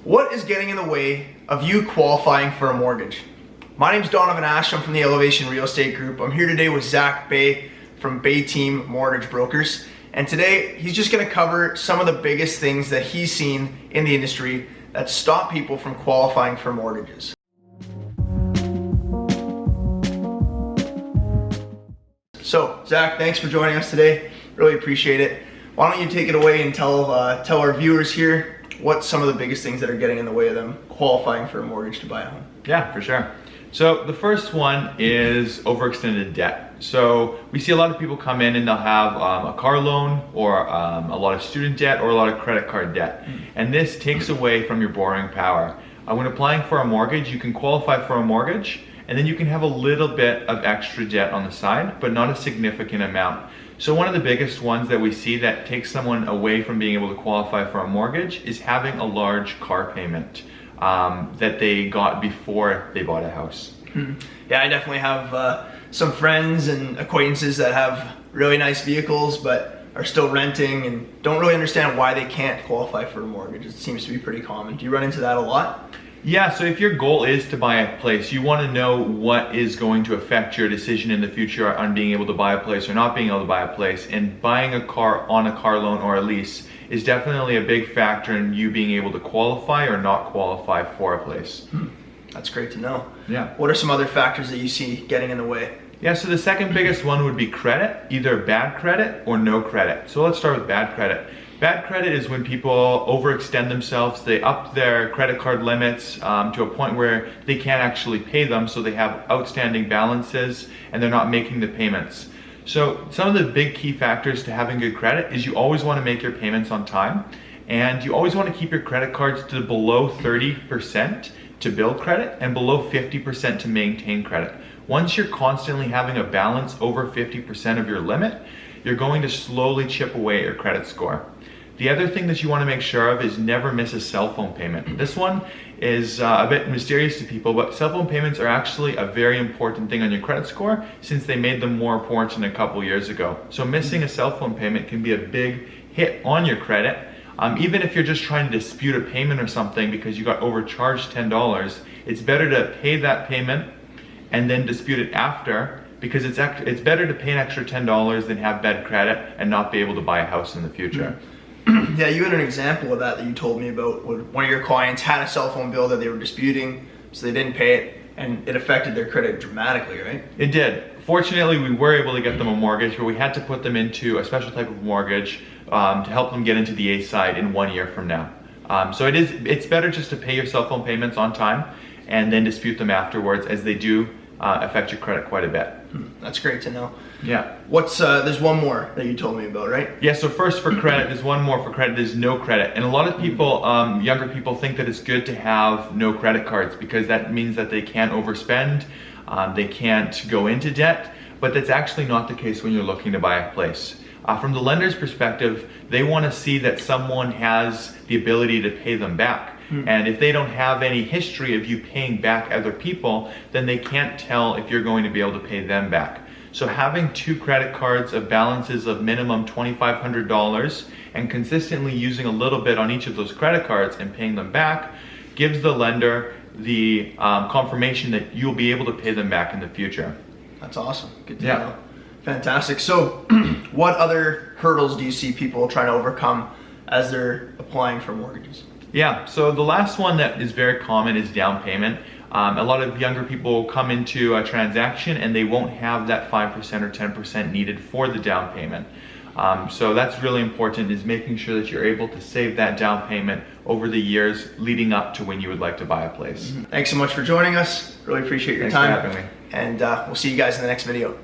What is getting in the way of you qualifying for a mortgage? My name's Donavon and I'm from the Elevation Real Estate Group. I'm here today with Zach Bay from Bay Team Mortgage Brokers. And today he's just gonna cover some of the biggest things that he's seen in the industry that stop people from qualifying for mortgages. So Zach, thanks for joining us today. Really appreciate it. Why don't you take it away and tell our viewers here what's some of the biggest things that are getting in the way of them qualifying for a mortgage to buy a home? Yeah, for sure. So the first one is overextended debt. So we see a lot of people come in and they'll have a car loan or a lot of student debt or a lot of credit card debt. And this takes away from your borrowing power. When applying for a mortgage, you can qualify for a mortgage and then you can have a little bit of extra debt on the side, but not a significant amount. So one of the biggest ones that we see that takes someone away from being able to qualify for a mortgage is having a large car payment that they got before they bought a house. Yeah, I definitely have some friends and acquaintances that have really nice vehicles but are still renting and don't really understand why they can't qualify for a mortgage. It seems to be pretty common. Do you run into that a lot? Yeah, so if your goal is to buy a place, you want to know what is going to affect your decision in the future on being able to buy a place or not being able to buy a place. And buying a car on a car loan or a lease is definitely a big factor in you being able to qualify or not qualify for a place. That's great to know. Yeah. What are some other factors that you see getting in the way? Yeah, so the second biggest one would be credit, either bad credit or no credit. So let's start with bad credit. Bad credit is when people overextend themselves, they up their credit card limits to a point where they can't actually pay them, so they have outstanding balances and they're not making the payments. So some of the big key factors to having good credit is you always want to make your payments on time, and you always want to keep your credit cards to below 30% to build credit and below 50% to maintain credit. Once you're constantly having a balance over 50% of your limit, you're going to slowly chip away at your credit score. The other thing that you want to make sure of is never miss a cell phone payment. This one is a bit mysterious to people, but cell phone payments are actually a very important thing on your credit score since they made them more important a couple years ago. So missing a cell phone payment can be a big hit on your credit. Even if you're just trying to dispute a payment or something because you got overcharged $10, it's better to pay that payment and then dispute it after, because it's better to pay an extra $10 than have bad credit and not be able to buy a house in the future. Yeah, you had an example of that you told me about. One of your clients had a cell phone bill that they were disputing, so they didn't pay it, and it affected their credit dramatically, right? It did. Fortunately, we were able to get them a mortgage, but we had to put them into a special type of mortgage to help them get into the A side in 1 year from now. So it's better just to pay your cell phone payments on time and then dispute them afterwards, as they do affect your credit quite a bit. That's great to know. Yeah. There's one more that you told me about, right? Yeah, so first for credit, there's one more for credit, there's no credit. And a lot of people, younger people, think that it's good to have no credit cards because that means that they can't overspend, they can't go into debt, but that's actually not the case when you're looking to buy a place. From the lender's perspective, they want to see that someone has the ability to pay them back. And if they don't have any history of you paying back other people, then they can't tell if you're going to be able to pay them back. So having 2 credit cards of balances of minimum $2,500 and consistently using a little bit on each of those credit cards and paying them back gives the lender the confirmation that you'll be able to pay them back in the future. That's awesome. Good to know. Fantastic. So what other hurdles do you see people trying to overcome as they're applying for mortgages? Yeah, so the last one that is very common is down payment. A lot of younger people come into a transaction and they won't have that 5% or 10% needed for the down payment. So that's really important, is making sure that you're able to save that down payment over the years leading up to when you would like to buy a place. Thanks so much for joining us. Really appreciate your time. Thanks for having me. And we'll see you guys in the next video.